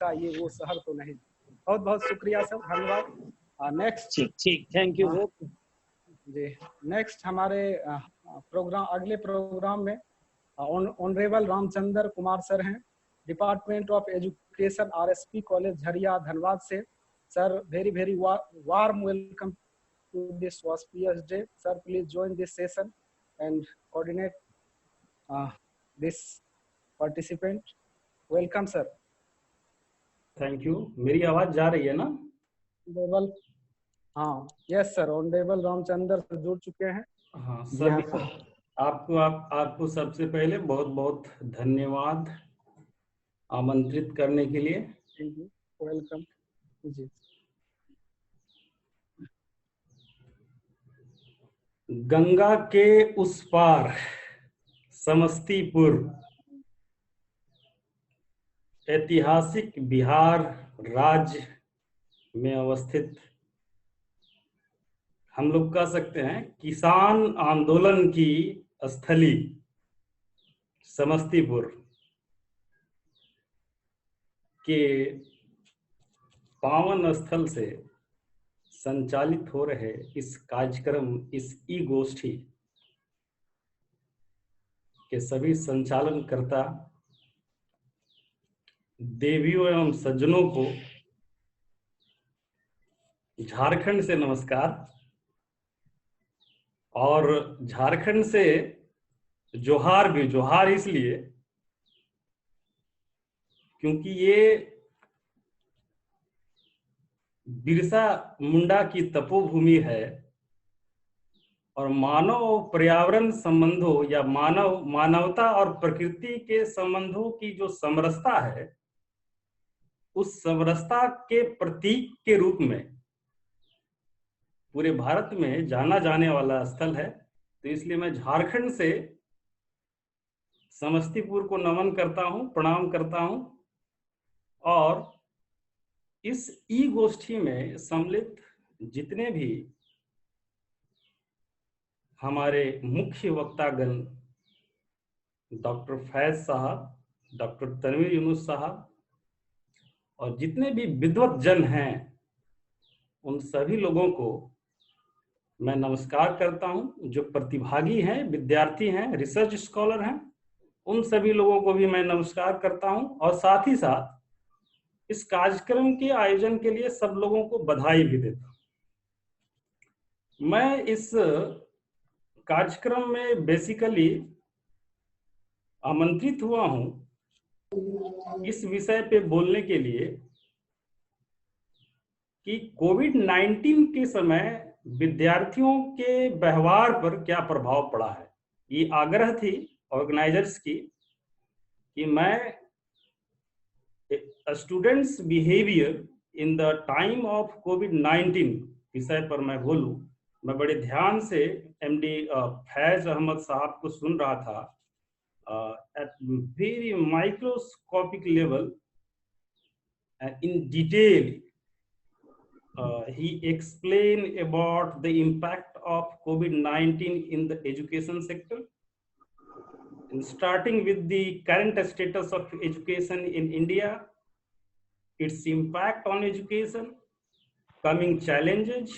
का ये वो शहर तो नहीं। बहुत बहुत शुक्रिया सर, धन्यवाद। नेक्स्ट। ठीक, थैंक यू। जी, नेक्स्ट हमारे अगले प्रोग्राम में ऑनरेबल रामचंद्र कुमार सर हैं, department of education, RSP college Jharia, Dhanbad से। Sir, very warm welcome to this auspicious day. Sir, please join this session and coordinate this participant. Welcome, sir. Thank you. मेरी आवाज जा रही है ना? ऑनरेबल, हाँ, यस सर, ऑनरेबल रामचंद्र जुड़ चुके हैं। हाँ सर, आपको सबसे पहले बहुत बहुत धन्यवाद आमंत्रित करने के लिए। वेलकम जी। गंगा के उस पार समस्तीपुर, ऐतिहासिक बिहार राज्य में अवस्थित, हम लोग कह सकते हैं किसान आंदोलन की स्थली समस्तीपुर के पावन स्थल से संचालित हो रहे इस कार्यक्रम, इस ई गोष्ठी के सभी संचालनकर्ता देवियों एवं सज्जनों को झारखंड से नमस्कार। और झारखंड से जोहार भी, जोहार इसलिए क्योंकि ये बिरसा मुंडा की तपोभूमि है और मानव पर्यावरण संबंधों या मानवता और प्रकृति के संबंधों की जो समरसता है, उस समरसता के प्रतीक के रूप में पूरे भारत में जाना जाने वाला स्थल है। तो इसलिए मैं झारखंड से समस्तीपुर को नमन करता हूं, प्रणाम करता हूं। और इस ई गोष्ठी में सम्मिलित जितने भी हमारे मुख्य वक्तागण, डॉक्टर फैज साहब, डॉक्टर तनवीर यूनुस साहब और जितने भी विद्वत जन हैं, उन सभी लोगों को मैं नमस्कार करता हूं। जो प्रतिभागी हैं, विद्यार्थी हैं, रिसर्च स्कॉलर हैं, उन सभी लोगों को भी मैं नमस्कार करता हूं। और साथ ही साथ इस कार्यक्रम के आयोजन के लिए सब लोगों को बधाई भी देता हूं। मैं इस कार्यक्रम में बेसिकली आमंत्रित हुआ हूं इस विषय पे बोलने के लिए कि कोविड-19 के समय विद्यार्थियों के व्यवहार पर क्या प्रभाव पड़ा है। ये आग्रह थी ऑर्गेनाइजर्स की कि मैं students behaviour in the time of कोविड-19 विषय पर मैं बोलूं। मैं बड़े ध्यान से एमडी फैज अहमद साहब को सुन रहा था। At very microscopic level in detail he explained about the impact of COVID-19 in the education sector, and starting with the current status of education in India, its impact on education, coming challenges,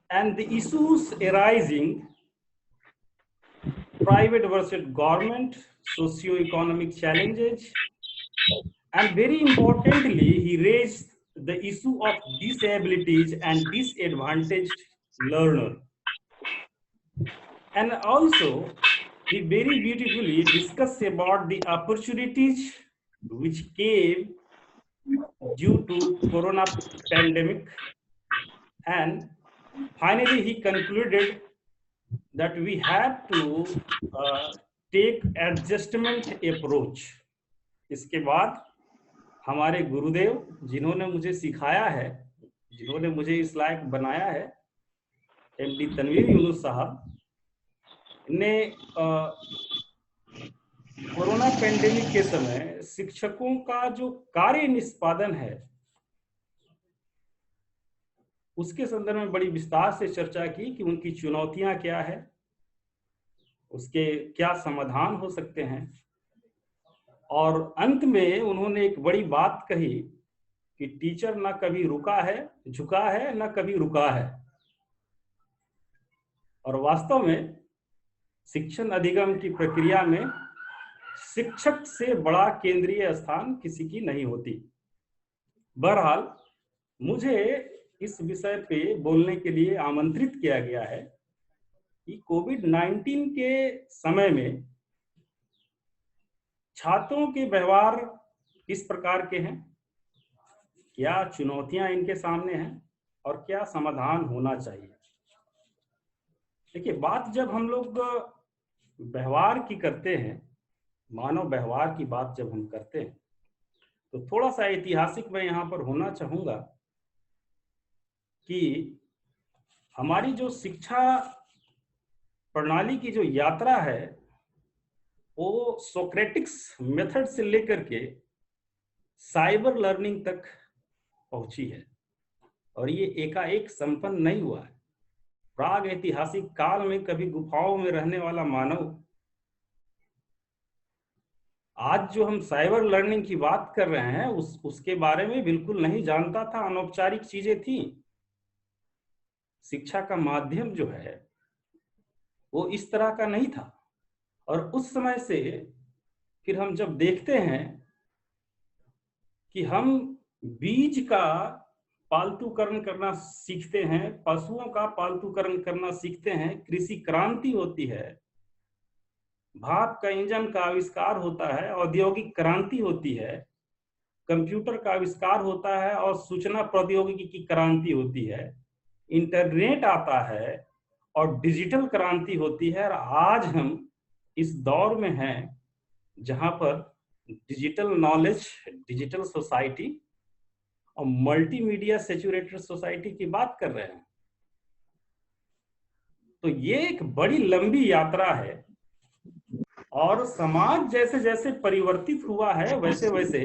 and the issues arising, private versus government, socio-economic challenges, and very importantly, he raised the issue of disabilities and disadvantaged learner. And also, he very beautifully discussed about the opportunities which came due to corona pandemic. And finally, he concluded that we have to take adjustment approach. इसके बाद हमारे गुरुदेव, जिन्होंने मुझे सिखाया है, जिन्होंने मुझे इस लायक बनाया है, एमडी तनवीर यूनुस साहब ने कोरोना पेंडेमिक के समय शिक्षकों का जो कार्य निष्पादन है, उसके संदर्भ में बड़ी विस्तार से चर्चा की कि उनकी चुनौतियां क्या है, उसके क्या समाधान हो सकते हैं। और अंत में उन्होंने एक बड़ी बात कही कि टीचर ना कभी रुका है, झुका है, ना कभी रुका है। और वास्तव में शिक्षण अधिगम की प्रक्रिया में शिक्षक से बड़ा केंद्रीय स्थान किसी की नहीं होती। बहरहाल मुझे इस विषय पे बोलने के लिए आमंत्रित किया गया है कि कोविड-19 के समय में छात्रों के व्यवहार किस प्रकार के हैं, क्या चुनौतियां इनके सामने हैं और क्या समाधान होना चाहिए। देखिए, बात जब हम लोग व्यवहार की करते हैं, मानव व्यवहार की बात जब हम करते हैं, तो थोड़ा सा ऐतिहासिक मैं यहाँ पर होना चाहूंगा कि हमारी जो शिक्षा प्रणाली की जो यात्रा है वो सोक्रेटिक्स मेथड से लेकर के साइबर लर्निंग तक पहुंची है, और ये एकाएक संपन्न नहीं हुआ है। प्राग ऐतिहासिक काल में कभी गुफाओं में रहने वाला मानव आज जो हम साइबर लर्निंग की बात कर रहे हैं उसके बारे में बिल्कुल नहीं जानता था, अनौपचारिक चीजें थी। शिक्षा का माध्यम जो है वो इस तरह का नहीं था, और उस समय से फिर हम जब देखते हैं कि हम बीज का पालतूकरण करना सीखते हैं, पशुओं का पालतूकरण करना सीखते हैं, कृषि क्रांति होती है, भाप का इंजन का आविष्कार होता है, औद्योगिक क्रांति होती है, कंप्यूटर का आविष्कार होता है और सूचना प्रौद्योगिकी की क्रांति होती है, इंटरनेट आता है और डिजिटल क्रांति होती है। और आज हम इस दौर में हैं जहां पर डिजिटल नॉलेज, डिजिटल सोसाइटी और मल्टीमीडिया सैचुरेटेड सोसाइटी की बात कर रहे हैं। तो ये एक बड़ी लंबी यात्रा है, और समाज जैसे जैसे परिवर्तित हुआ है वैसे वैसे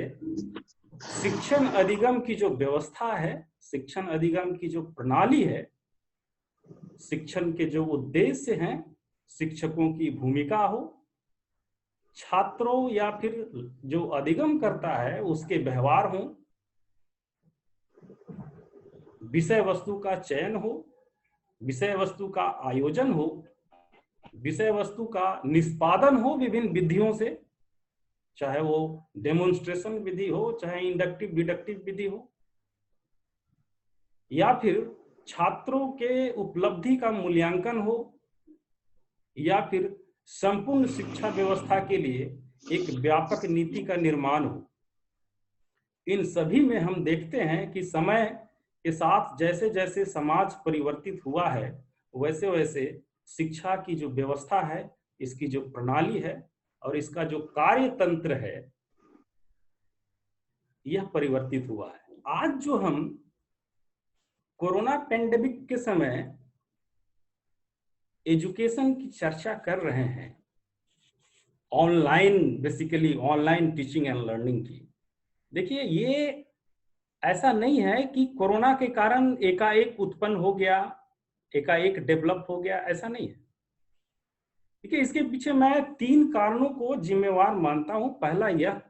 शिक्षण अधिगम की जो व्यवस्था है, शिक्षण अधिगम की जो प्रणाली है, शिक्षण के जो उद्देश्य हैं, शिक्षकों की भूमिका हो, छात्रों या फिर जो अधिगम करता है उसके व्यवहार हो, विषय वस्तु का चयन हो, विषय वस्तु का आयोजन हो, विषय वस्तु का निष्पादन हो विभिन्न विधियों से, चाहे वो डेमोन्स्ट्रेशन विधि हो, चाहे इंडक्टिव डिडक्टिव विधि हो, या फिर छात्रों के उपलब्धि का मूल्यांकन हो, या फिर संपूर्ण शिक्षा व्यवस्था के लिए एक व्यापक नीति का निर्माण हो। इन सभी में हम देखते हैं कि समय के साथ जैसे जैसे समाज परिवर्तित हुआ है वैसे वैसे शिक्षा की जो व्यवस्था है, इसकी जो प्रणाली है और इसका जो कार्य तंत्र है, यह परिवर्तित हुआ है। आज जो हम कोरोना पेंडेमिक के समय एजुकेशन की चर्चा कर रहे हैं, online, basically online teaching and learning की, देखिए ये ऐसा नहीं है कि कोरोना के कारण एकाएक उत्पन्न हो गया, एकाएक डेवलप हो गया, ऐसा नहीं है। देखिए, इसके पीछे मैं 3 कारणों को जिम्मेवार मानता हूं। पहला यह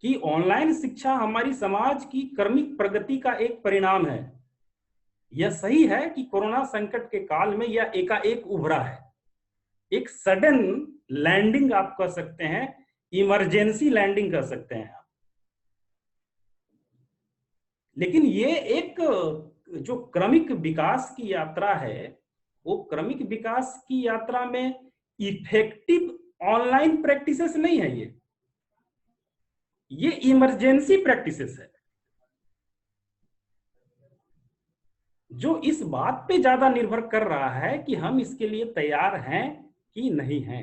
कि ऑनलाइन शिक्षा हमारी समाज की क्रमिक प्रगति का एक परिणाम है। यह सही है कि कोरोना संकट के काल में यह एकाएक उभरा है, एक सडन लैंडिंग आप कह सकते हैं, इमरजेंसी लैंडिंग कह सकते हैं आप। लेकिन ये एक जो क्रमिक विकास की यात्रा है, वो क्रमिक विकास की यात्रा में इफेक्टिव ऑनलाइन प्रैक्टिसेस नहीं है, ये इमरजेंसी प्रैक्टिसेस है, जो इस बात पे ज्यादा निर्भर कर रहा है कि हम इसके लिए तैयार हैं कि नहीं हैं,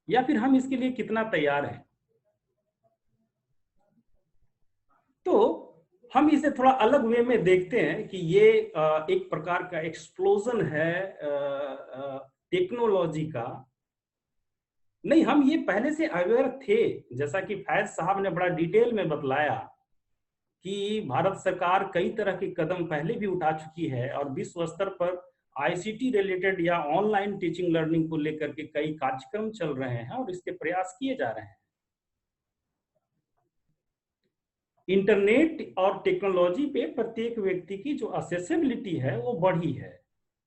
या फिर हम इसके लिए कितना तैयार हैं। तो हम इसे थोड़ा अलग वे में देखते हैं कि ये एक प्रकार का एक्सप्लोजन है टेक्नोलॉजी का। नहीं, हम ये पहले से अवेयर थे, जैसा कि फैज साहब ने बड़ा डिटेल में बतलाया कि भारत सरकार कई तरह के कदम पहले भी उठा चुकी है और विश्व स्तर पर आईसीटी रिलेटेड या ऑनलाइन टीचिंग लर्निंग को लेकर के कई कार्यक्रम चल रहे हैं और इसके प्रयास किए जा रहे हैं। इंटरनेट और टेक्नोलॉजी पे प्रत्येक व्यक्ति की जो असेसिबिलिटी है वो बढ़ी है।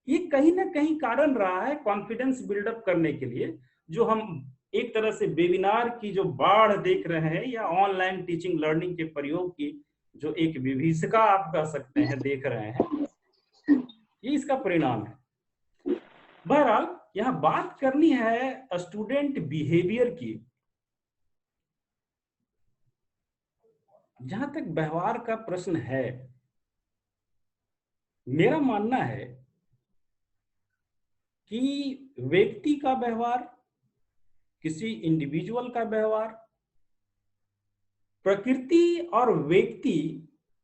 ये कहीं ना कहीं कारण रहा है कॉन्फिडेंस बिल्डअप करने के लिए, जो हम एक तरह से वेबिनार की जो बाढ़ देख रहे हैं या ऑनलाइन टीचिंग लर्निंग के प्रयोग की जो एक विभीषिका आप कह सकते हैं देख रहे हैं, ये इसका परिणाम है। बहरहाल यहाँ बात करनी है स्टूडेंट बिहेवियर की। जहां तक व्यवहार का प्रश्न है, मेरा मानना है कि व्यक्ति का व्यवहार, किसी इंडिविजुअल का व्यवहार, प्रकृति और व्यक्ति,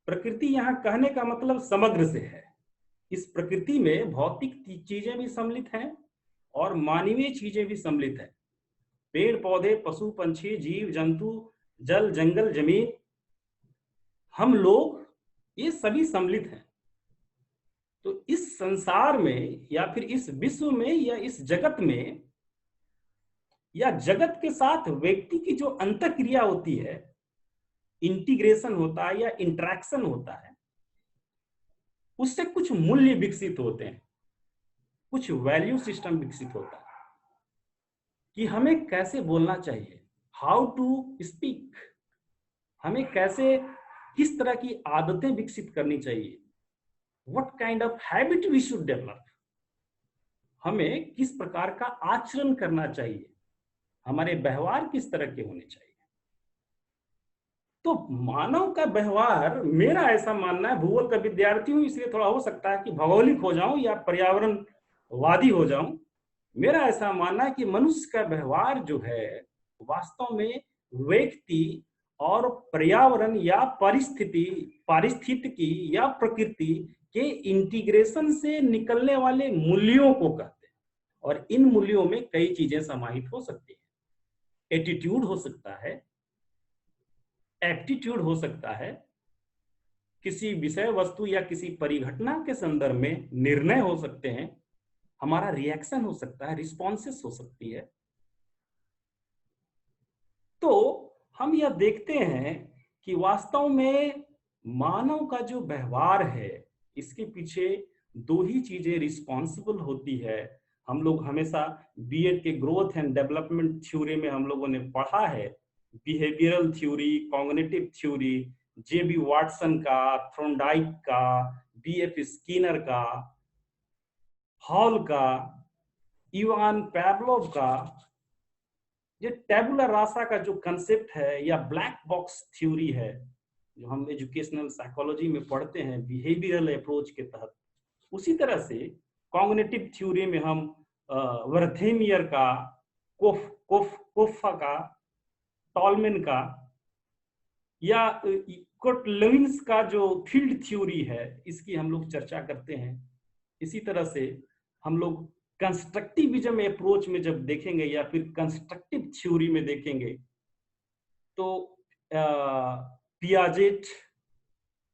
प्रकृति यहां कहने का मतलब समग्र से है। इस प्रकृति में भौतिक चीजें भी सम्मिलित हैं और मानवीय चीजें भी सम्मिलित हैं। पेड़ पौधे, पशु पंछी, जीव जंतु, जल जंगल जमीन, हम लोग, ये सभी सम्मिलित हैं। तो इस संसार में या फिर इस विश्व में या इस जगत में या जगत के साथ व्यक्ति की जो अंतःक्रिया होती है, इंटीग्रेशन होता है या इंटरेक्शन होता है, उससे कुछ मूल्य विकसित होते हैं, कुछ वैल्यू सिस्टम विकसित होता है कि हमें कैसे बोलना चाहिए, हाउ टू स्पीक, हमें कैसे, किस तरह की आदतें विकसित करनी चाहिए, what kind of habit we should develop, हमें किस प्रकार का आचरण करना चाहिए, हमारे व्यवहार किस तरह के होने चाहिए। तो मानव का व्यवहार, मेरा ऐसा मानना है, भूगोल का विद्यार्थी हूं इसलिए थोड़ा हो सकता है कि भौगोलिक हो जाऊं या पर्यावरणवादी हो जाऊं, मेरा ऐसा मानना है कि मनुष्य का व्यवहार जो है वास्तव में व्यक्ति और पर्यावरण या पारिस्थितिकी या प्रकृति के इंटीग्रेशन से निकलने वाले मूल्यों को कहते हैं। और इन मूल्यों में कई चीजें समाहित हो सकती हैं। एटीट्यूड हो सकता है, एप्टीट्यूड हो सकता है, किसी विषय वस्तु या किसी परिघटना के संदर्भ में निर्णय हो सकते हैं, हमारा रिएक्शन हो सकता है, रिस्पॉन्सेस हो सकती है। तो हम यह देखते हैं कि वास्तव में मानव का जो व्यवहार है, इसके पीछे दो ही चीजें रिस्पॉन्सिबल होती है। हम लोग हमेशा बीएड के ग्रोथ एंड डेवलपमेंट थ्योरी में हम लोगों ने पढ़ा है, बिहेवियरल थ्योरी, कॉग्निटिव थ्योरी, जेबी वाटसन का, थ्रोनडाइक का, बीएफ स्किनर का, हॉल का, इवान पैवलोव का, ये टेबुला रासा का जो कंसेप्ट है या ब्लैक बॉक्स थ्योरी है जो हम एजुकेशनल साइकोलॉजी में पढ़ते हैं बिहेवियरल अप्रोच के तहत, उसी तरह से कॉग्निटिव थ्योरी में हम वर्थेमियर का, कोफ्फा का, टॉलमेन का या कोटलेविन्स का जो फील्ड थ्योरी है, इसकी हम लोग चर्चा करते हैं। इसी तरह से हम लोग कंस्ट्रक्टिविज्म अप्रोच में जब देखेंगे या फिर कंस्ट्रक्टिव थ्योरी में देखेंगे तो पियाजेट,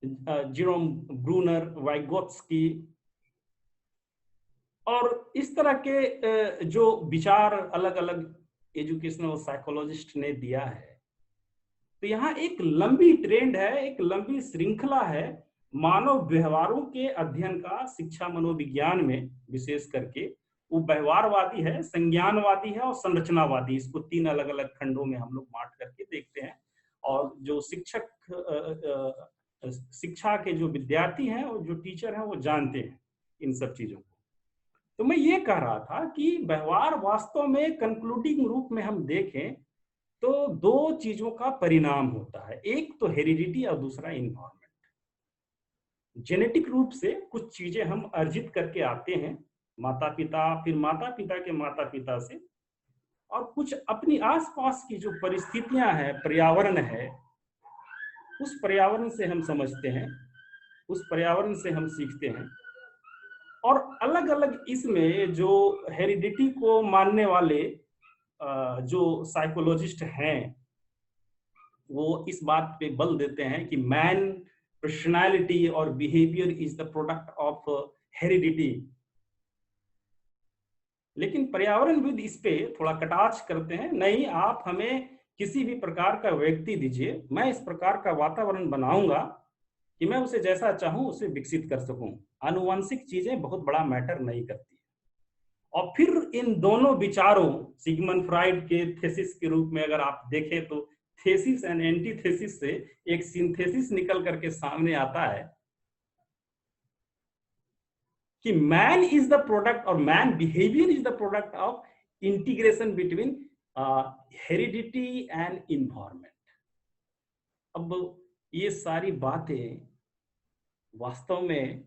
जेरोम ब्रूनर, वाइगोत्स्की और इस तरह के जो विचार अलग अलग एजुकेशनल साइकोलॉजिस्ट ने दिया है। तो यहाँ एक लंबी ट्रेंड है, एक लंबी श्रृंखला है मानव व्यवहारों के अध्ययन का शिक्षा मनोविज्ञान में, विशेष करके वो व्यवहारवादी है, संज्ञानवादी है और संरचनावादी। इसको तीन अलग अलग खंडों में हम लोग बांट करके देखते हैं। और जो शिक्षा के जो विद्यार्थी हैं और जो टीचर हैं वो जानते हैं इन सब चीजों को। तो मैं ये कह रहा था कि व्यवहार वास्तव में कंक्लूडिंग रूप में हम देखें तो दो चीजों का परिणाम होता है, एक तो हेरिडिटी और दूसरा इन्वायरमेंट। जेनेटिक रूप से कुछ चीजें हम अर्जित करके आते हैं माता पिता, फिर माता पिता के माता पिता से, और कुछ अपनी आसपास की जो परिस्थितियां हैं, पर्यावरण है, उस पर्यावरण से हम समझते हैं, उस पर्यावरण से हम सीखते हैं। और अलग अलग इसमें जो हेरिडिटी को मानने वाले जो साइकोलॉजिस्ट हैं वो इस बात पे बल देते हैं कि मैन पर्सनालिटी और behaviour is the product of heredity. लेकिन पर्यावरणविद इस पे थोड़ा कटाक्ष करते हैं, नहीं आप हमें किसी भी प्रकार का व्यक्ति दीजिए, मैं इस प्रकार का वातावरण बनाऊंगा कि मैं उसे जैसा चाहूं उसे विकसित कर सकूं। आनुवंशिक चीजें बहुत बड़ा मैटर नहीं करती। और फिर इन दोनों विचारों, सिगमंड फ्राइड के थेसिस के रूप में अगर आप देखें तो थेसिस एंड एंटीथेसिस से एक सिंथेसिस निकल करके सामने आता है कि मैन इज द प्रोडक्ट और man behaviour is the product of integration between heredity and environment. अब ये सारी बातें वास्तव में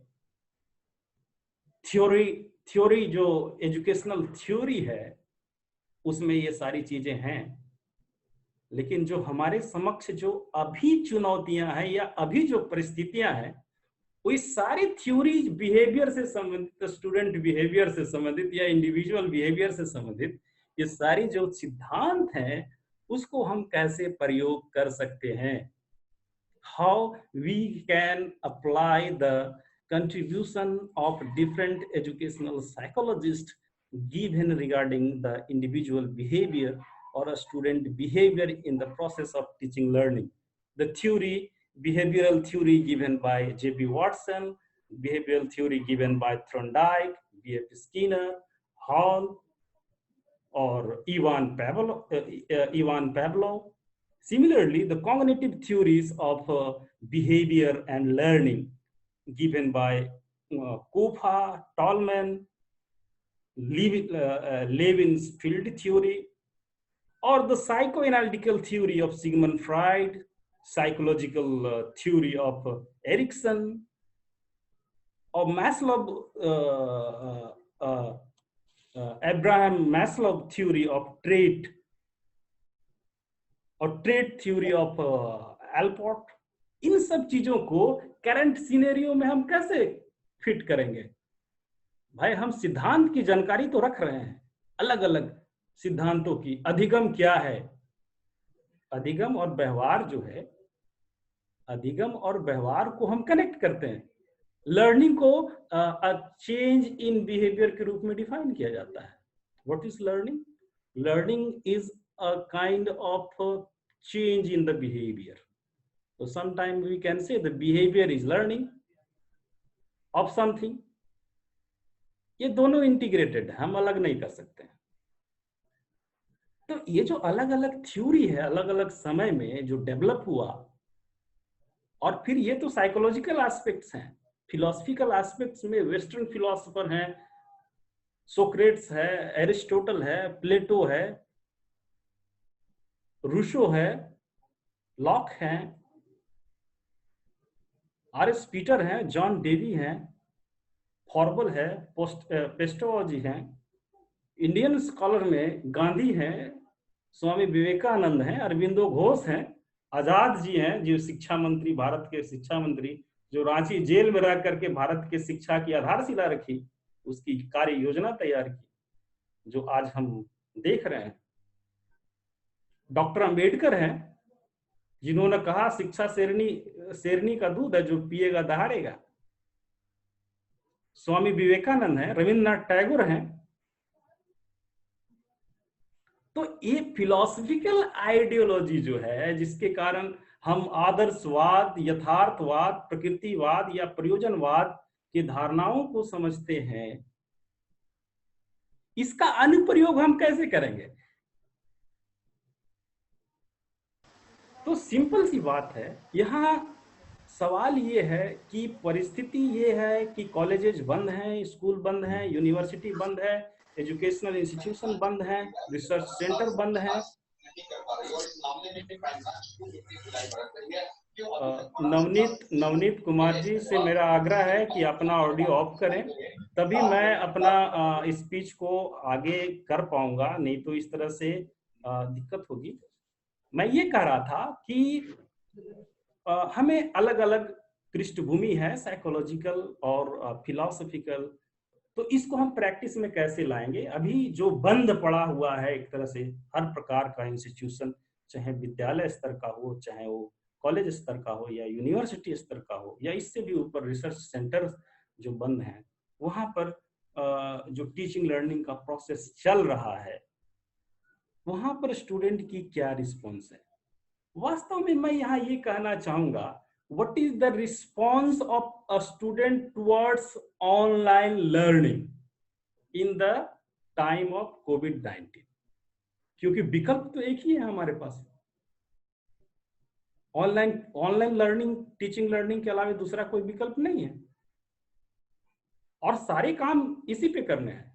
थ्योरी जो एजुकेशनल थ्योरी है उसमें ये सारी चीजें हैं, लेकिन जो हमारे समक्ष जो अभी चुनौतियां हैं या अभी जो परिस्थितियां हैं वो इस सारी थ्योरी बिहेवियर से संबंधित, स्टूडेंट बिहेवियर से संबंधित या इंडिविजुअल बिहेवियर से संबंधित ये सारी जो सिद्धांत हैं उसको हम कैसे प्रयोग कर सकते हैं। How we can apply the contribution of different educational psychologists given regarding the individual behavior or a student behavior in the process of teaching learning. The theory, behavioral theory given by J.B. Watson, behavioral theory given by Thorndike, B.F. Skinner, Hall, or Ivan Pavlov. Similarly, the cognitive theories of behavior and learning given by Kofa, Tolman, Levin's field theory, or the psychoanalytical theory of Sigmund Freud, psychological theory of Erikson, or Maslow, Abraham Maslow theory of trait, और trait theory of Allport. इन सब चीजों को current scenario में हम कैसे fit करेंगे? भाई हम सिद्धांत की जानकारी तो रख रहे हैं, अलग अलग सिद्धांतों की। अधिगम क्या है? अधिगम और व्यवहार जो है, अधिगम और व्यवहार को हम कनेक्ट करते हैं। लर्निंग को चेंज इन बिहेवियर के रूप में डिफाइन किया जाता है। What is learning? Learning is a kind of change in the behavior. So sometimes we can say the behavior is learning of something. ये दोनों इंटीग्रेटेड है, हम अलग नहीं कर सकते हैं। तो ये जो अलग अलग थ्योरी है, अलग अलग समय में जो डेवलप हुआ, और फिर ये तो साइकोलॉजिकल एस्पेक्ट्स हैं। फिलोसफिकल एस्पेक्ट्स में वेस्टर्न फिलोसोफर हैं, सोक्रेट्स है, एरिस्टोटल है, प्लेटो है, रूशो है, लॉक हैं, आर.एस. पीटर हैं, जॉन डेवी हैं, फॉर्बल है, पेस्टोलॉजी हैं। इंडियन स्कॉलर में गांधी हैं, स्वामी विवेकानंद हैं, अरविंदो घोष हैं, आजाद जी हैं जो शिक्षा मंत्री, भारत के शिक्षा मंत्री, जो रांची जेल में रह करके भारत के शिक्षा की आधारशिला रखी, उसकी कार्य योजना तैयार की, जो आज हम देख रहे हैं। डॉक्टर अंबेडकर हैं जिन्होंने कहा शिक्षा शेरनी का दूध है, जो पिएगा दहाड़ेगा। स्वामी विवेकानंद हैं, रविन्द्रनाथ टैगोर हैं। तो ये फिलोसफिकल आइडियोलॉजी जो है, जिसके कारण हम आदर्शवाद, यथार्थवाद, प्रकृतिवाद या प्रयोजनवाद की धारणाओं को समझते हैं, इसका अनुप्रयोग हम कैसे करेंगे? तो सिंपल सी बात है, यहाँ सवाल ये है कि परिस्थिति ये है कि कॉलेजेस बंद हैं, स्कूल बंद हैं, यूनिवर्सिटी बंद है, एजुकेशनल इंस्टीट्यूशन बंद हैं, रिसर्च सेंटर बंद हैं। नवनीत कुमार जी से मेरा आग्रह है कि अपना ऑडियो ऑफ करें, तभी मैं अपना स्पीच को आगे कर पाऊंगा, नहीं तो इस तरह से दिक्कत होगी। मैं ये कह रहा था कि हमें अलग अलग पृष्ठभूमि है, साइकोलॉजिकल और फिलोसफिकल, तो इसको हम प्रैक्टिस में कैसे लाएंगे? अभी जो बंद पड़ा हुआ है एक तरह से हर प्रकार का इंस्टीट्यूशन, चाहे विद्यालय स्तर का हो, चाहे वो कॉलेज स्तर का हो या यूनिवर्सिटी स्तर का हो, या इससे भी ऊपर रिसर्च सेंटर जो बंद हैं, वहां पर जो टीचिंग लर्निंग का प्रोसेस चल रहा है वहां पर स्टूडेंट की क्या रिस्पॉन्स है। वास्तव में मैं यहाँ ये कहना चाहूंगा, what is the response of a student towards online learning in the time of कोविड-19, क्योंकि विकल्प तो एक ही है हमारे पास, ऑनलाइन लर्निंग, टीचिंग लर्निंग के अलावा दूसरा कोई विकल्प नहीं है और सारे काम इसी पे करने हैं।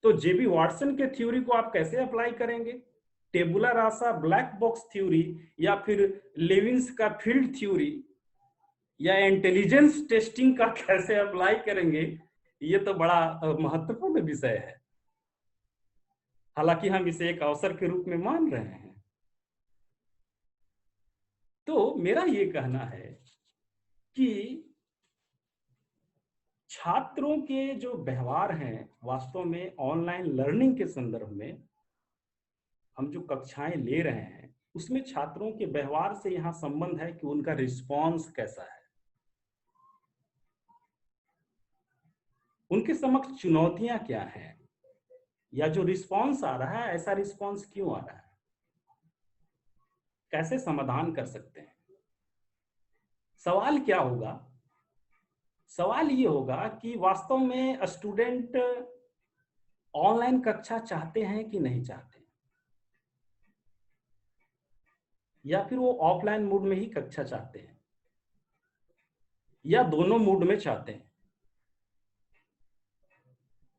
तो जेबी वाटसन के थ्योरी को आप कैसे अप्लाई करेंगे, टेबुला रासा ब्लैक बॉक्स थ्योरी, या फिर लेविन्स का फील्ड थ्योरी, या इंटेलिजेंस टेस्टिंग का कैसे अप्लाई करेंगे, ये तो बड़ा महत्वपूर्ण विषय है। हालांकि हम इसे एक अवसर के रूप में मान रहे हैं। तो मेरा ये कहना है कि छात्रों के जो व्यवहार हैं, वास्तव में ऑनलाइन लर्निंग के संदर्भ में हम जो कक्षाएं ले रहे हैं उसमें छात्रों के व्यवहार से यहाँ संबंध है कि उनका रिस्पांस कैसा है, उनके समक्ष चुनौतियां क्या हैं, या जो रिस्पांस आ रहा है ऐसा रिस्पांस क्यों आ रहा है, कैसे समाधान कर सकते हैं। सवाल क्या होगा, सवाल ये होगा कि वास्तव में स्टूडेंट ऑनलाइन कक्षा चाहते हैं कि नहीं चाहते, या फिर वो ऑफलाइन मोड में ही कक्षा चाहते हैं, या दोनों मोड में चाहते हैं।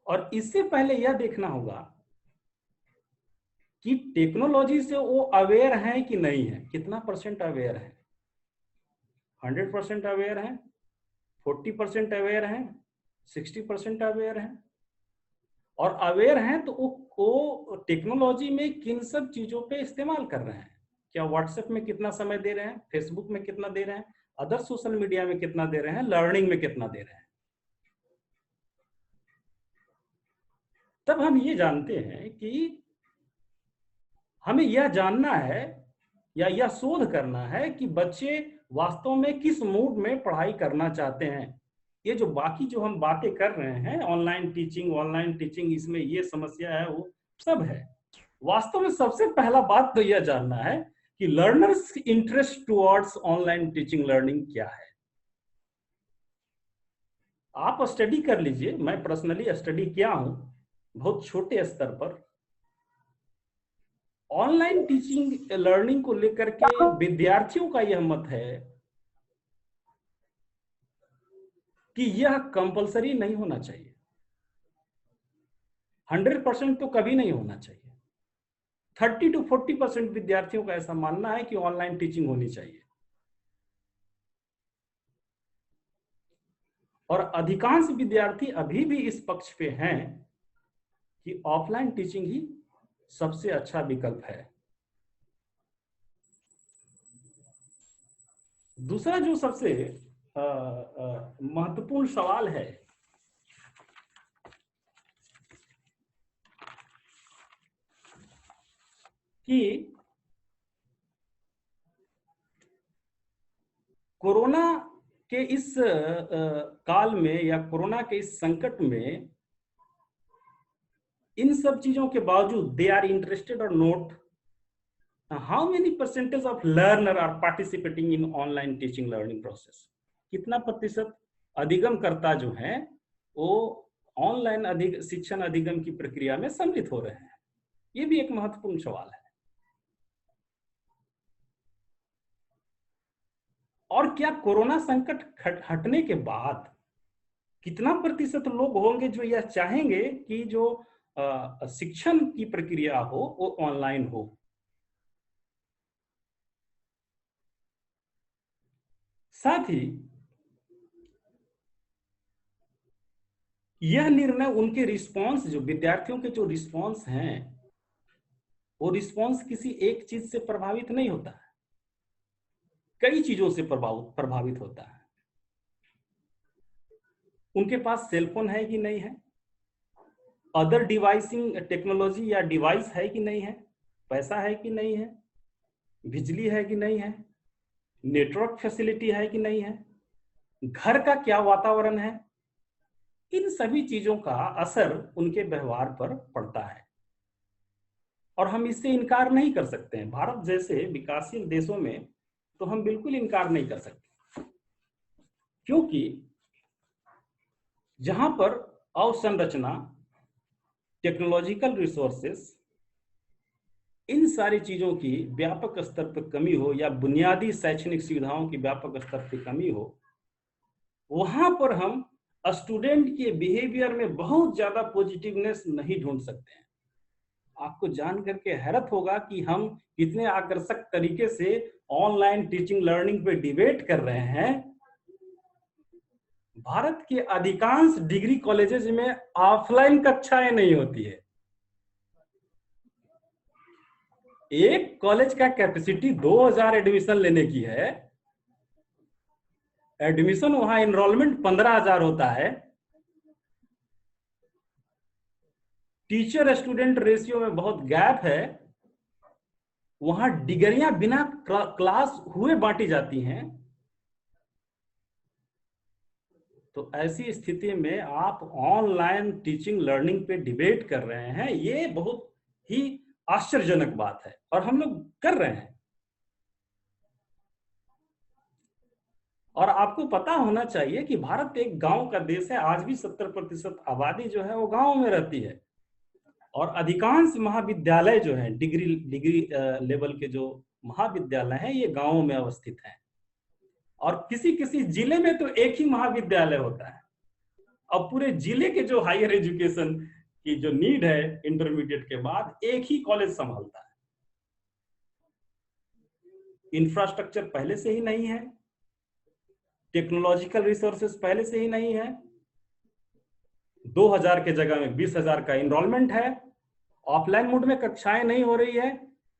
और इससे पहले यह देखना होगा कि टेक्नोलॉजी से वो अवेयर हैं कि नहीं है, कितना परसेंट अवेयर है, 100% अवेयर है, 40% अवेयर है, 60% अवेयर है। और अवेयर हैं तो वो टेक्नोलॉजी में किन सब चीजों पे इस्तेमाल कर रहे हैं, क्या व्हाट्सएप में कितना समय दे रहे हैं, फेसबुक में कितना दे रहे हैं, अदर सोशल मीडिया में कितना दे रहे हैं, लर्निंग में कितना दे रहे हैं। तब हम ये जानते हैं कि हमें यह जानना है या यह शोध करना है कि बच्चे वास्तव में किस मूड में पढ़ाई करना चाहते हैं। ये जो बाकी जो हम बातें कर रहे हैं, ऑनलाइन टीचिंग, इसमें ये समस्या है, वो सब है। वास्तव में सबसे पहला बात तो यह जानना है कि learners interest towards online teaching learning क्या है। आप स्टडी कर लीजिए, मैं पर्सनली स्टडी किया हूं बहुत छोटे स्तर पर। ऑनलाइन टीचिंग लर्निंग को लेकर के विद्यार्थियों का यह मत है कि यह कंपलसरी नहीं होना चाहिए, 100% तो कभी नहीं होना चाहिए। 30 to 40% विद्यार्थियों का ऐसा मानना है कि ऑनलाइन टीचिंग होनी चाहिए, और अधिकांश विद्यार्थी अभी भी इस पक्ष पे हैं कि ऑफलाइन टीचिंग ही सबसे अच्छा विकल्प है। दूसरा जो सबसे महत्वपूर्ण सवाल है कि कोरोना के इस काल में या कोरोना के इस संकट में इन सब चीजों के बावजूद दे आर इंटरेस्टेड और note, how many percentage of learner are participating in online teaching learning process, कितना प्रतिशत अधिगमकर्ता जो हैं वो ऑनलाइन शिक्षण अधिगम की प्रक्रिया में सम्मिलित हो रहे हैं। ये भी एक महत्वपूर्ण सवाल है। और क्या कोरोना संकट हटने के बाद कितना प्रतिशत लोग होंगे जो यह चाहेंगे कि जो शिक्षण की प्रक्रिया हो वो ऑनलाइन हो। साथ ही यह निर्णय उनके रिस्पांस, जो विद्यार्थियों के जो रिस्पांस हैं, वो रिस्पांस किसी एक चीज से प्रभावित नहीं होता है, कई चीजों से प्रभावित होता है। उनके पास सेलफोन है कि नहीं है, अदर डिवाइसिंग टेक्नोलॉजी या डिवाइस है कि नहीं है, पैसा है कि नहीं है, बिजली है कि नहीं है, नेटवर्क फैसिलिटी है कि नहीं है, घर का क्या वातावरण है, इन सभी चीजों का असर उनके व्यवहार पर पड़ता है और हम इससे इनकार नहीं कर सकते हैं। भारत जैसे विकासशील देशों में तो हम बिल्कुल इनकार नहीं कर सकते, क्योंकि जहां पर अवसंरचना, टेक्नोलॉजिकल रिसोर्सेस, इन सारी चीजों की व्यापक स्तर पर कमी हो या बुनियादी शैक्षणिक सुविधाओं की व्यापक स्तर पर कमी हो, वहां पर हम स्टूडेंट के बिहेवियर में बहुत ज्यादा पॉजिटिवनेस नहीं ढूंढ सकते हैं। आपको जान करके हैरत होगा कि हम कितने आकर्षक तरीके से ऑनलाइन टीचिंग लर्निंग पे डिबेट कर रहे हैं। भारत के अधिकांश डिग्री कॉलेजेस में ऑफलाइन कक्षाएं नहीं होती है। एक कॉलेज का कैपेसिटी 2000 एडमिशन लेने की है, एडमिशन वहां एनरोलमेंट 15,000 होता है, टीचर स्टूडेंट रेशियो में बहुत गैप है, वहां डिग्रियां बिना क्लास हुए बांटी जाती हैं। तो ऐसी स्थिति में आप ऑनलाइन टीचिंग लर्निंग पे डिबेट कर रहे हैं, ये बहुत ही आश्चर्यजनक बात है और हम लोग कर रहे हैं। और आपको पता होना चाहिए कि भारत एक गांव का देश है। आज भी 70% आबादी जो है वो गांव में रहती है और अधिकांश महाविद्यालय जो है डिग्री लेवल के जो महाविद्यालय हैं ये गांवों में अवस्थित हैं और किसी किसी जिले में तो एक ही महाविद्यालय होता है और पूरे जिले के जो हायर एजुकेशन की जो नीड है इंटरमीडिएट के बाद एक ही कॉलेज संभालता है। इंफ्रास्ट्रक्चर पहले से ही नहीं है, टेक्नोलॉजिकल रिसोर्सेस पहले से ही नहीं है, 2000 के जगह में 20,000 का इनरोलमेंट है, ऑफलाइन मोड में कक्षाएं नहीं हो रही है।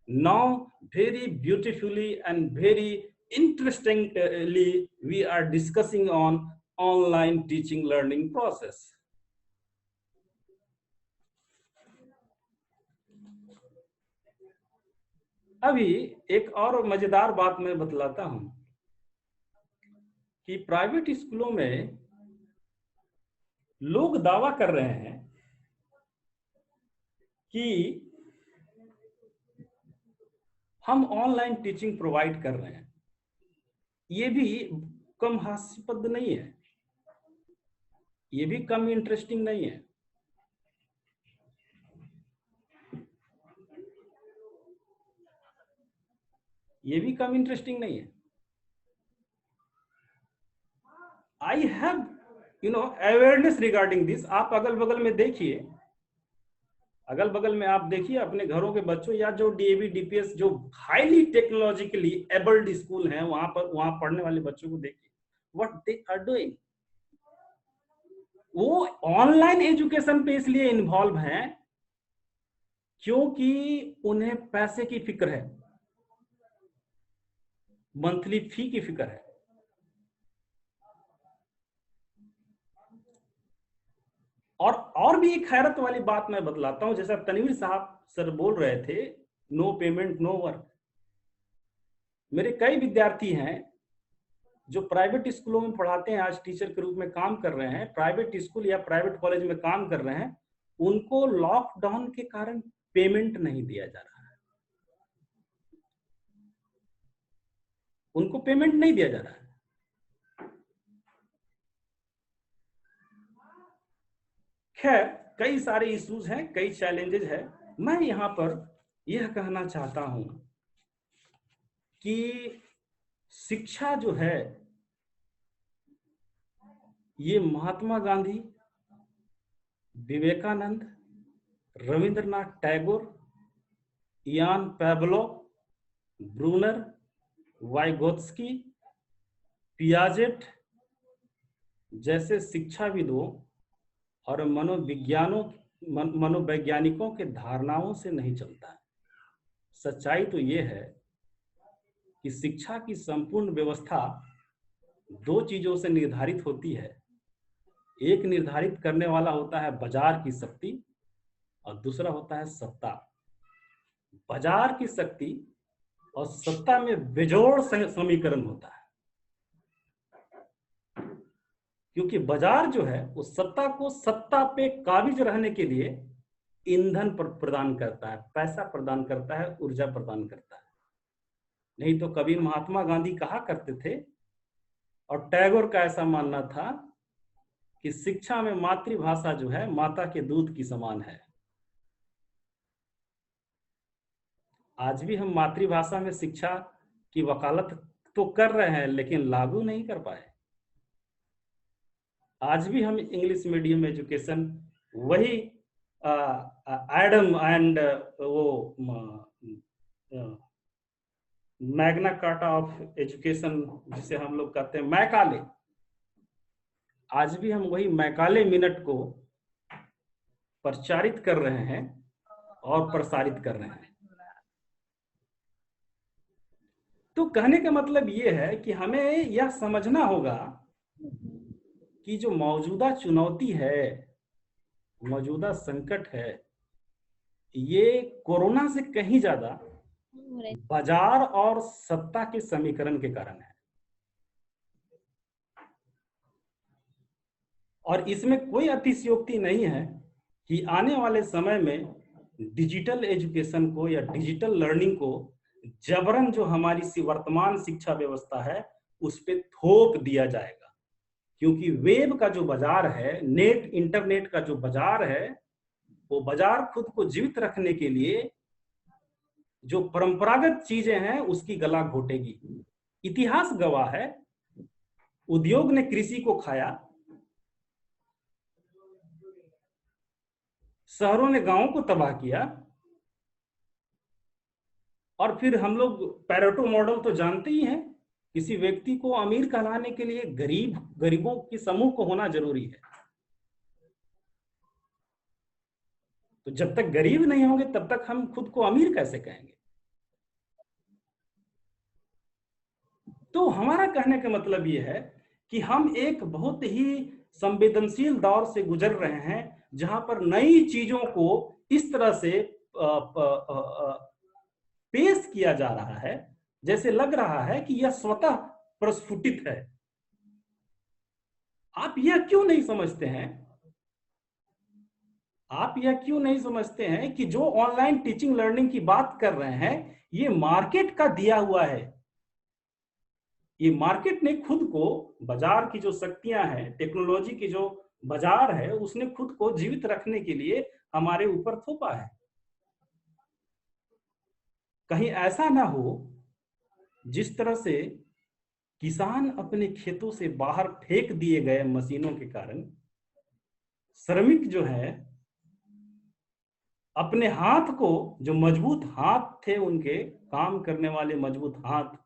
Now very beautifully and very interestingly we are discussing on online teaching learning process. अभी एक और मजेदार बात मैं बतलाता हूं कि प्राइवेट स्कूलों में लोग दावा कर रहे हैं कि हम ऑनलाइन टीचिंग प्रोवाइड कर रहे हैं। ये भी कम हास्यास्पद नहीं है, ये भी कम इंटरेस्टिंग नहीं है। ये भी कम इंटरेस्टिंग नहीं है। I have awareness regarding this. आप अगल बगल में देखिए, अगल बगल में आप देखिए अपने घरों के बच्चों या जो डीएवी डीपीएस जो हाईली टेक्नोलॉजिकली एबल्ड स्कूल हैं वहां पढ़ने वाले बच्चों को देखिए व्हाट दे आर डूइंग। वो ऑनलाइन एजुकेशन पे इसलिए इन्वॉल्व हैं क्योंकि उन्हें पैसे की फिक्र है, मंथली फी की फिक्र है। और भी एक हैरत वाली बात मैं बतलाता हूं, जैसा तनवीर साहब सर बोल रहे थे, नो पेमेंट नो वर्क। मेरे कई विद्यार्थी हैं जो प्राइवेट स्कूलों में पढ़ाते हैं, आज टीचर के रूप में काम कर रहे हैं, प्राइवेट स्कूल या प्राइवेट कॉलेज में काम कर रहे हैं, उनको लॉकडाउन के कारण पेमेंट नहीं दिया जा रहा है, उनको पेमेंट नहीं दिया जा रहा है। खैर कई सारे इश्यूज हैं, कई चैलेंजेस हैं। मैं यहां पर यह कहना चाहता हूं कि शिक्षा जो है ये Mahatma Gandhi, Vivekananda, Rabindranath Tagore, Ivan Pavlov, Bruner, Vygotsky, Piaget जैसे शिक्षाविदों और मनोवैज्ञानिकों के धारणाओं से नहीं चलता है। सच्चाई तो यह है कि शिक्षा की संपूर्ण व्यवस्था दो चीजों से निर्धारित होती है। एक निर्धारित करने वाला होता है बाजार की शक्ति और दूसरा होता है सत्ता। बाजार की शक्ति और सत्ता में बेजोड़ समीकरण होता है। क्योंकि बाजार जो है उस सत्ता को सत्ता पे काबिज रहने के लिए ईंधन प्रदान करता है, पैसा प्रदान करता है, ऊर्जा प्रदान करता है। नहीं तो कबीर महात्मा गांधी कहा करते थे, और टैगोर का ऐसा मानना था कि शिक्षा में मातृभाषा जो है माता के दूध की समान है। आज भी हम मातृभाषा में शिक्षा की वकालत तो कर रहे हैं, लेकिन लागू नहीं कर पाए। आज भी हम इंग्लिश मीडियम एजुकेशन वही एडम एंड वो मैग्ना कार्टा ऑफ एजुकेशन जिसे हम लोग कहते हैं मैकाले, आज भी हम वही मैकाले मिनट को प्रचारित कर रहे हैं और प्रसारित कर रहे हैं। तो कहने का मतलब ये है कि हमें यह समझना होगा कि जो मौजूदा चुनौती है, मौजूदा संकट है, ये कोरोना से कहीं ज्यादा बाजार और सत्ता के समीकरण के कारण है। और इसमें कोई अतिशयोक्ति नहीं है कि आने वाले समय में डिजिटल एजुकेशन को या डिजिटल लर्निंग को जबरन जो हमारी वर्तमान शिक्षा व्यवस्था है उस पे थोप दिया जाएगा। क्योंकि वेब का जो बाजार है, नेट इंटरनेट का जो बाजार है, वो बाजार खुद को जीवित रखने के लिए जो परंपरागत चीजें हैं उसकी गला घोटेगी। इतिहास गवाह है, उद्योग ने कृषि को खाया, शहरों ने गांवों को तबाह किया, और फिर हम लोग पैरेटो मॉडल तो जानते ही हैं, किसी व्यक्ति को अमीर कहलाने के लिए गरीबों के समूह को होना जरूरी है। तो जब तक गरीब नहीं होंगे तब तक हम खुद को अमीर कैसे कहेंगे? तो हमारा कहने का मतलब यह है कि हम एक बहुत ही संवेदनशील दौर से गुजर रहे हैं, जहां पर नई चीजों को इस तरह से पेश किया जा रहा है जैसे लग रहा है कि यह स्वतः प्रस्फुटित है। आप यह क्यों नहीं समझते हैं? आप यह क्यों नहीं समझते हैं कि जो ऑनलाइन टीचिंग लर्निंग की बात कर रहे हैं, ये मार्केट का दिया हुआ है। ये मार्केट ने खुद को, बाजार की जो शक्तियां हैं, टेक्नोलॉजी की जो बाजार है, उसने खुद को जीवित रखने के लिए हमारे ऊपर थोपा है। कहीं ऐसा ना हो जिस तरह से किसान अपने खेतों से बाहर फेंक दिए गए मशीनों के कारण, श्रमिक जो है अपने हाथ को, जो मजबूत हाथ थे उनके, काम करने वाले मजबूत हाथ,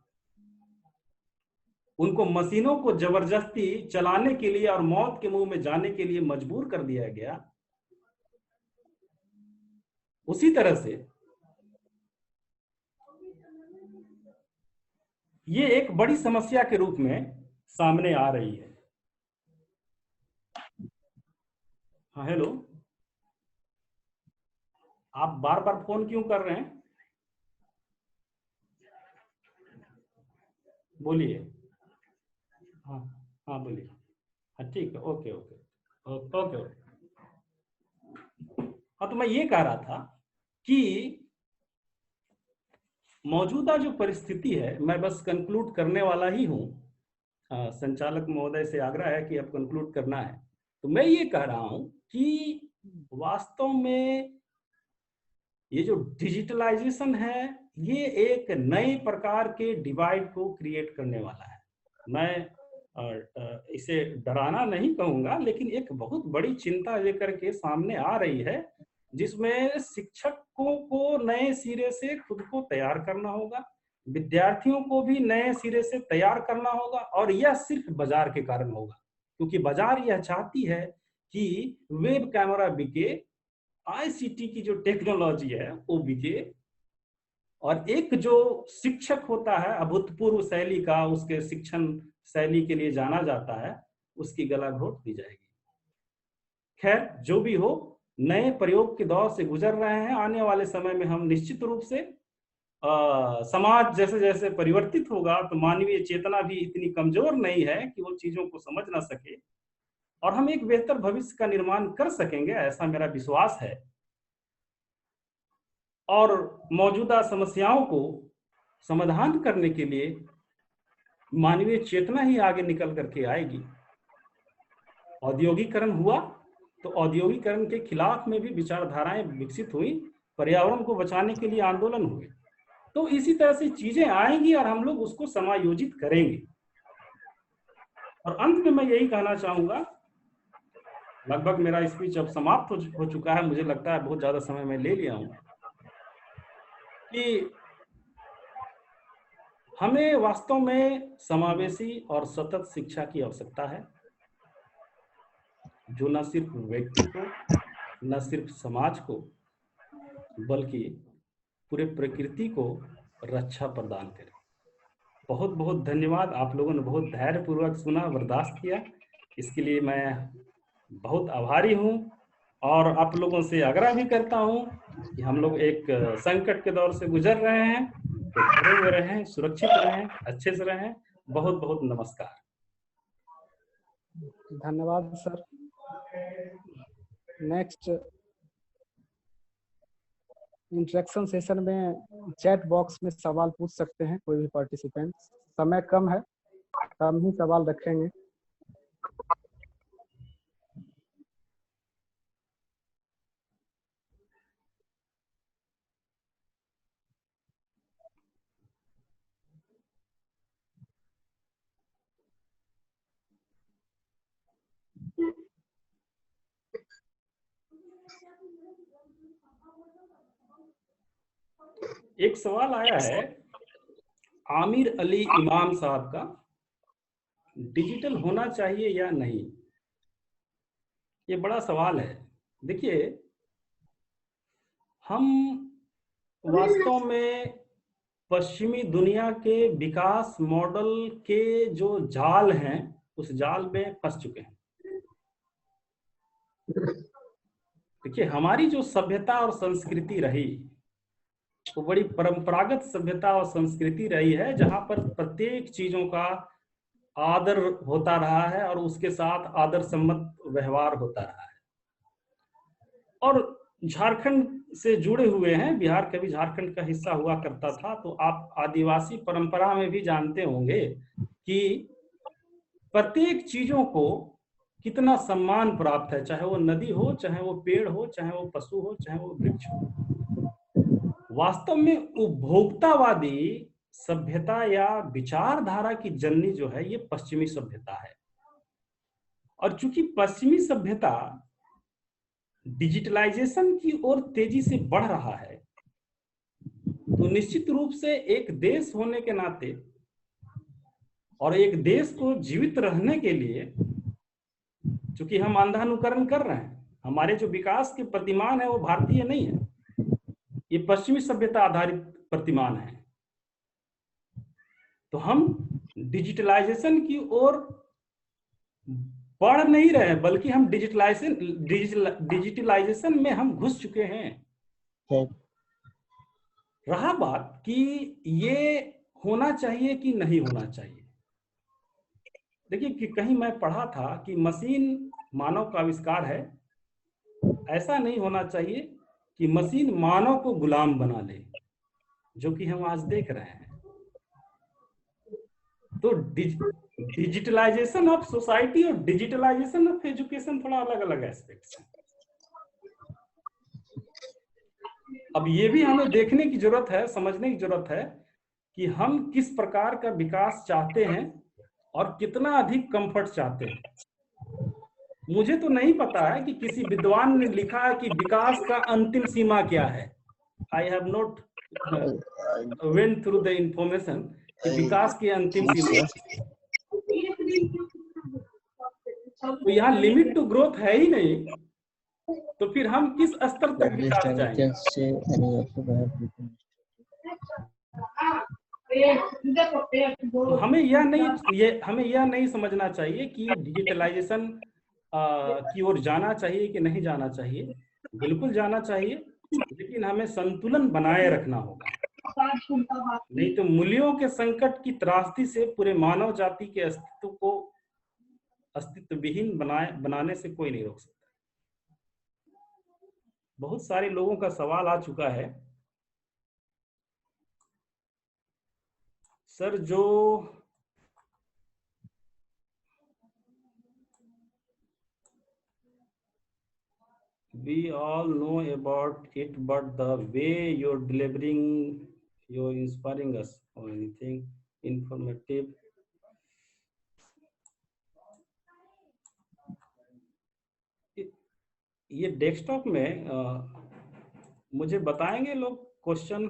उनको मशीनों को जबरदस्ती चलाने के लिए और मौत के मुंह में जाने के लिए मजबूर कर दिया गया। उसी तरह से ये एक बड़ी समस्या के रूप में सामने आ रही है। हाँ, हेलो, आप बार बार फोन क्यों कर रहे हैं? बोलिए। हाँ हाँ, बोलिए। हाँ ठीक है, ओके ओके ओके ओके। हाँ, तो मैं ये कह रहा था कि मौजूदा जो परिस्थिति है, मैं बस कंक्लूड करने वाला ही हूँ। संचालक महोदय से आग्रह है कि अब कंक्लूड करना है। तो मैं ये कह रहा हूँ कि वास्तव में ये जो डिजिटलाइजेशन है, ये एक नए प्रकार के डिवाइड को क्रिएट करने वाला है। मैं इसे डराना नहीं कहूंगा, लेकिन एक बहुत बड़ी चिंता लेकर के सामने आ रही है, जिसमें शिक्षकों को नए सिरे से खुद को तैयार करना होगा, विद्यार्थियों को भी नए सिरे से तैयार करना होगा, और यह सिर्फ बाजार के कारण होगा। क्योंकि बाजार यह चाहती है कि वेब कैमरा बिके, आईसीटी की जो टेक्नोलॉजी है वो बिके, और एक जो शिक्षक होता है अभूतपूर्व शैली का, उसके शिक्षण शैली के लिए जाना जाता है, उसकी गला घोट दी जाएगी। खैर, जो भी हो, नए प्रयोग के दौर से गुजर रहे हैं। आने वाले समय में हम निश्चित रूप से समाज जैसे जैसे परिवर्तित होगा, तो मानवीय चेतना भी इतनी कमजोर नहीं है कि वो चीजों को समझ ना सके। और हम एक बेहतर भविष्य का निर्माण कर सकेंगे, ऐसा मेरा विश्वास है। और मौजूदा समस्याओं को समाधान करने के लिए मानवीय चेतना ही आगे निकल करके आएगी। औद्योगिकरण हुआ तो औद्योगिकरण के खिलाफ में भी विचारधाराएं विकसित हुई, पर्यावरण को बचाने के लिए आंदोलन हुए। तो इसी तरह से चीजें आएंगी और हम लोग उसको समायोजित करेंगे। और अंत में मैं यही कहना चाहूंगा, लगभग मेरा स्पीच अब समाप्त हो चुका है, मुझे लगता है बहुत ज्यादा समय मैं ले लिया हूं, कि हमें वास्तव में समावेशी और सतत शिक्षा की आवश्यकता है, जो न सिर्फ व्यक्ति को, न सिर्फ समाज को, बल्कि पूरे प्रकृति को रक्षा प्रदान करे। बहुत बहुत धन्यवाद। आप लोगों ने बहुत धैर्यपूर्वक सुना, बर्दाश्त किया, इसके लिए मैं बहुत आभारी हूं। और आप लोगों से आग्रह भी करता हूं कि हम लोग एक संकट के दौर से गुजर रहे हैं, तो घरे हुए रहें, सुरक्षित रहें, अच्छे से रहें। बहुत बहुत नमस्कार। धन्यवाद सर। नेक्स्ट इंटरेक्शन सेशन में चैट बॉक्स में सवाल पूछ सकते हैं कोई भी पार्टिसिपेंट। समय कम है, कम ही सवाल रखेंगे। एक सवाल आया है आमिर अली इमाम साहब का, डिजिटल होना चाहिए या नहीं? ये बड़ा सवाल है। देखिए, हम वास्तव में पश्चिमी दुनिया के विकास मॉडल के जो जाल हैं, उस जाल में फंस चुके हैं। देखिए, हमारी जो सभ्यता और संस्कृति रही, वो बड़ी परंपरागत सभ्यता और संस्कृति रही है, जहां पर प्रत्येक चीजों का आदर होता रहा है और उसके साथ आदर सम्मत व्यवहार होता रहा है। और झारखंड से जुड़े हुए हैं, बिहार कभी झारखंड का हिस्सा हुआ करता था, तो आप आदिवासी परंपरा में भी जानते होंगे कि प्रत्येक चीजों को कितना सम्मान प्राप्त है, चाहे वो नदी हो, चाहे वो पेड़ हो, चाहे वो पशु हो, चाहे वो वृक्ष हो। वास्तव में उपभोक्तावादी सभ्यता या विचारधारा की जननी जो है, ये पश्चिमी सभ्यता है। और चूंकि पश्चिमी सभ्यता डिजिटलाइजेशन की ओर तेजी से बढ़ रहा है, तो निश्चित रूप से एक देश होने के नाते और एक देश को जीवित रहने के लिए, चूंकि हम अंधानुकरण कर रहे हैं, हमारे जो विकास के प्रतिमान है वो भारतीय नहीं है, ये पश्चिमी सभ्यता आधारित प्रतिमान है। तो हम डिजिटलाइजेशन की ओर बढ़ नहीं रहे, बल्कि हम डिजिटलाइजेशन में हम घुस चुके हैं। रहा बात कि ये होना चाहिए कि नहीं होना चाहिए। देखिए, कि कहीं मैं पढ़ा था कि मशीन मानव का आविष्कार है, ऐसा नहीं होना चाहिए कि मशीन मानव को गुलाम बना ले, जो कि हम आज देख रहे हैं। तो डिजिटलाइजेशन ऑफ सोसाइटी और डिजिटलाइजेशन ऑफ एजुकेशन थोड़ा अलग अलग एस्पेक्ट्स हैं। अब ये भी हमें देखने की जरूरत है, समझने की जरूरत है कि हम किस प्रकार का विकास चाहते हैं और कितना अधिक कंफर्ट चाहते हैं। मुझे तो नहीं पता है कि किसी विद्वान ने लिखा है कि विकास का अंतिम सीमा क्या है। I have not went through the information कि विकास की अंतिम सीमा। तो यहाँ लिमिट टू ग्रोथ है ही नहीं, तो फिर हम किस स्तर तक विकास चाहेंगे? तो हमें यह नहीं समझना चाहिए कि डिजिटलाइजेशन की ओर जाना चाहिए कि नहीं जाना चाहिए। बिल्कुल जाना चाहिए, लेकिन हमें संतुलन बनाए रखना होगा, नहीं तो मूल्यों के संकट की त्रासदी से पूरे मानव जाति के अस्तित्व को अस्तित्व विहीन बनाने से कोई नहीं रोक सकता। बहुत सारे लोगों का सवाल आ चुका है, सर जो we all know about it, but the way you're delivering, you're inspiring us or anything informative. ये डेस्कटॉप में मुझे बताएंगे लोग क्वेश्चन?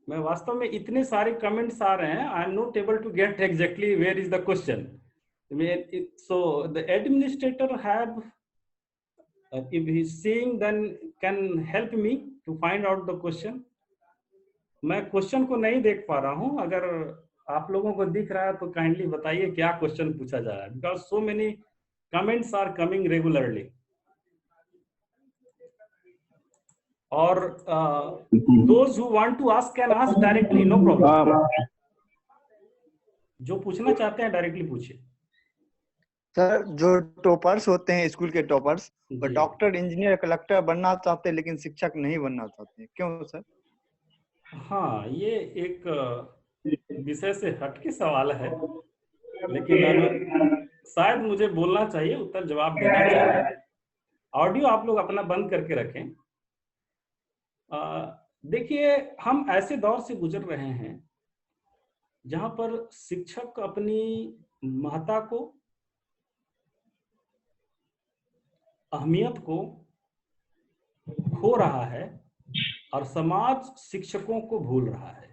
मैं वास्तव में इतने सारे कमेंट्स आ रहे हैं, I am not able to get exactly where is the question. So the administrator have, if he's seeing, then can help me to find out the question. मैं क्वेश्चन को नहीं देख पा रहा हूं, अगर आप लोगों को दिख रहा है तो काइंडली बताइए क्या क्वेश्चन पूछा जा रहा है, because so many comments are coming regularly. और those who want to ask can ask directly, no problem. जो पूछना चाहते हैं डायरेक्टली पूछिए. सर जो टॉपर्स होते हैं स्कूल के टॉपर्स, वो डॉक्टर, इंजीनियर, कलेक्टर बनना चाहते हैं लेकिन शिक्षक नहीं बनना चाहते, क्यों सर? हाँ, ये एक विषय से हटके सवाल है, लेकिन शायद मुझे बोलना चाहिए, उत्तर जवाब देना चाहिए. ऑडियो आप लोग अपना बंद करके रखें. देखिए, हम ऐसे दौर से गुजर रहे हैं जहां पर शिक्षक अपनी महत्ता को, अहमियत को खो रहा है और समाज शिक्षकों को भूल रहा है.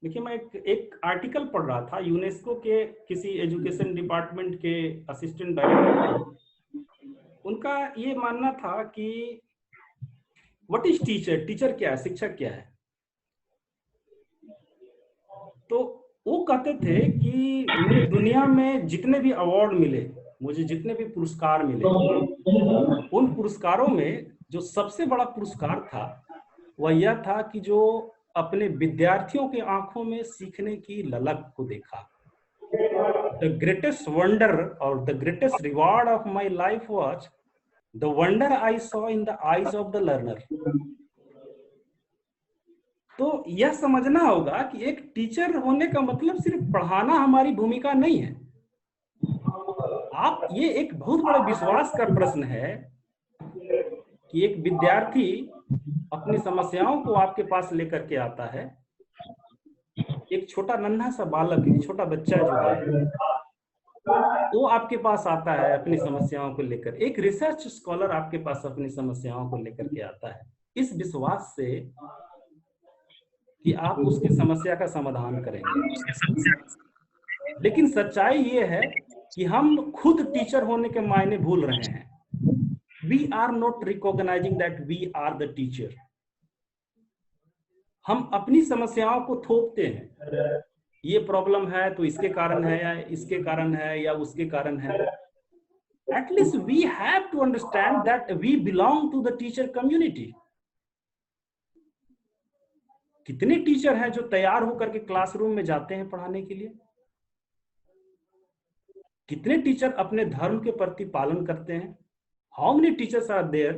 देखिए, मैं एक आर्टिकल पढ़ रहा था, यूनेस्को के किसी एजुकेशन डिपार्टमेंट के असिस्टेंट डायरेक्टर. उनका ये मानना था कि व्हाट इज टीचर, टीचर क्या है, शिक्षक क्या है. तो वो कहते थे कि मुझे दुनिया में जितने भी अवार्ड मिले, मुझे जितने भी पुरस्कार मिले, उन पुरस्कारों में जो सबसे बड़ा पुरस्कार था वह यह था कि जो अपने विद्यार्थियों के आंखों में सीखने की ललक को देखा. The greatest wonder or the greatest reward of my life was the wonder I saw in the eyes of the learner. तो यह समझना होगा कि एक टीचर होने का मतलब सिर्फ पढ़ाना हमारी भूमिका नहीं है. आप, ये एक बहुत बड़ा विश्वास का प्रश्न है कि एक विद्यार्थी अपनी समस्याओं को आपके पास लेकर के आता है. एक छोटा नन्हा सा बालक, छोटा बच्चा जो है, वो आपके पास आता है अपनी समस्याओं को लेकर. एक रिसर्च स्कॉलर आपके पास अपनी समस्याओं को लेकर के आता है, इस विश्वास से कि आप उसकी समस्या का समाधान करेंगे. लेकिन सच्चाई ये है कि हम खुद टीचर होने के मायने भूल रहे हैं. We are not recognizing that we are the teacher. हम अपनी समस्याओं को थोपते हैं, ये प्रॉब्लम है तो इसके कारण है, या इसके कारण है, या उसके कारण है. At least we have to understand that we belong to the teacher community. कितने टीचर हैं जो तैयार होकर के क्लासरूम में जाते हैं पढ़ाने के लिए? कितने टीचर अपने धर्म के प्रति पालन करते हैं? How many teachers are there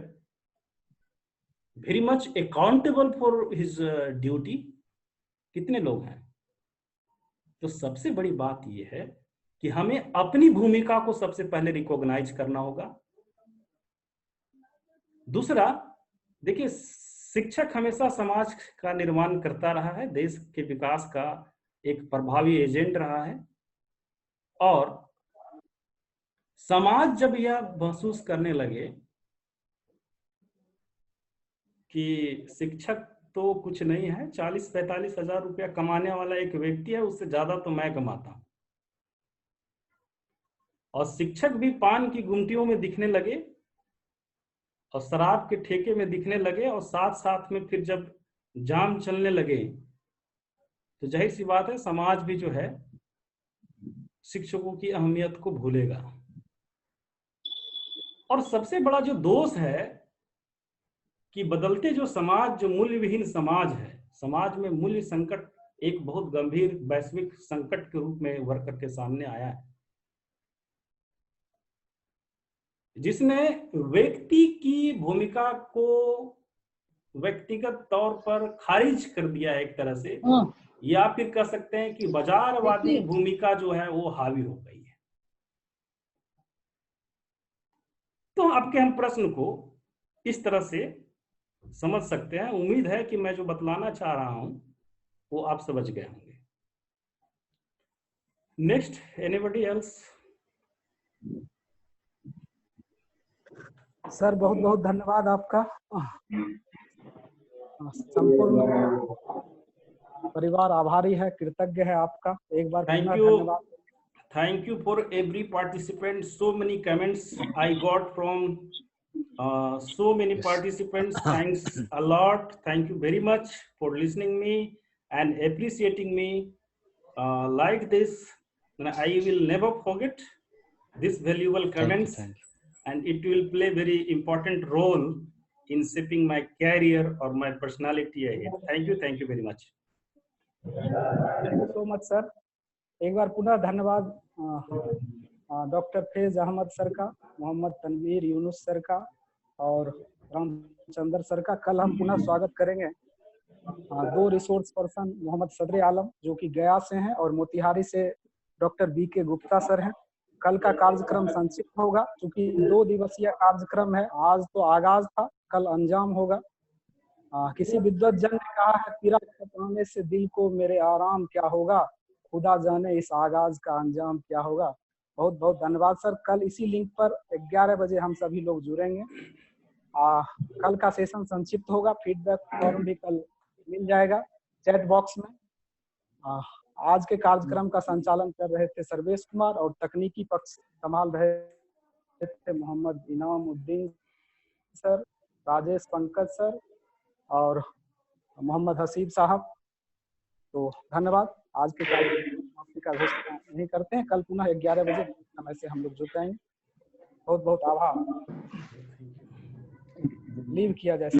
very much accountable for his duty? कितने लोग हैं? तो सबसे बड़ी बात यह है कि हमें अपनी भूमिका को सबसे पहले रिकॉग्नाइज करना होगा. दूसरा, देखिए, शिक्षक हमेशा समाज का निर्माण करता रहा है, देश के विकास का एक प्रभावी एजेंट रहा है. और समाज जब यह महसूस करने लगे कि शिक्षक तो कुछ नहीं है, 40-45 हजार रुपया कमाने वाला एक व्यक्ति है, उससे ज्यादा तो मैं कमाता हूं, और शिक्षक भी पान की गुमटियों में दिखने लगे और शराब के ठेके में दिखने लगे, और साथ साथ में फिर जब जाम चलने लगे तो जाहिर सी बात है समाज भी जो है शिक्षकों की अहमियत को भूलेगा. और सबसे बड़ा जो दोष है कि बदलते जो समाज, जो मूल्य विहीन समाज है, समाज में मूल्य संकट एक बहुत गंभीर वैश्विक संकट के रूप में उभर करके सामने आया है, जिसने व्यक्ति की भूमिका को व्यक्तिगत तौर पर खारिज कर दिया है एक तरह से, या फिर कह सकते हैं कि बाजारवादी भूमिका जो है वो हावी हो गई है। तो आपके हम प्रश्न को इस तरह से समझ सकते हैं। उम्मीद है कि मैं जो बतलाना चाह रहा हूं वो आप समझ गए होंगे। Next, anybody else? सर बहुत बहुत धन्यवाद आपका। संपूर्ण परिवार आभारी है, कृतज्ञ है आपका। एक बार पुनः धन्यवाद। Thank you for every participant. So many comments I got from so many participants. Thanks a lot. Thank you very much for listening me and appreciating me like this. And I will never forget this valuable comments, and it will play very important role in shaping my career or my personality ahead. Thank you very much. Thank you so much, sir. एक बार पुनः धन्यवाद doctor Faiz Ahmad sir का, Mohammad Tanveer Yunus sir का और Ramchandra sir का। कल हम पुनः स्वागत करेंगे 2 रिसोर्स पर्सन, मोहम्मद सदर आलम जो कि गया से हैं और मोतिहारी से डॉक्टर BK गुप्ता सर हैं। कल का कार्यक्रम संक्षिप्त होगा क्योंकि 2 दिवसीय कार्यक्रम है। आज तो आगाज था, कल अंजाम होगा। किसी विद्वत जन ने कहा है, पीरा पाने से दिल को मेरे आराम क्या होगा, खुदा जाने इस आगाज का अंजाम क्या होगा। बहुत बहुत धन्यवाद सर। कल इसी लिंक पर 11 बजे हम सभी लोग जुड़ेंगे। कल का सेशन संक्षिप्त होगा, फीडबैक फॉर्म भी कल मिल जाएगा चैट बॉक्स में। आज के कार्यक्रम का संचालन कर रहे थे सर्वेश कुमार और तकनीकी पक्ष संभाल रहे थे मोहम्मद इनामुद्दीन सर, राजेश पंकज सर और मोहम्मद हसीब साहब। तो धन्यवाद। आज के कार्यक्रम का घोषणा नहीं करते हैं, कल पुनः 11 बजे समय से हम लोग जुड़ जाएंगे। बहुत बहुत आभार। लीव किया जाए सर।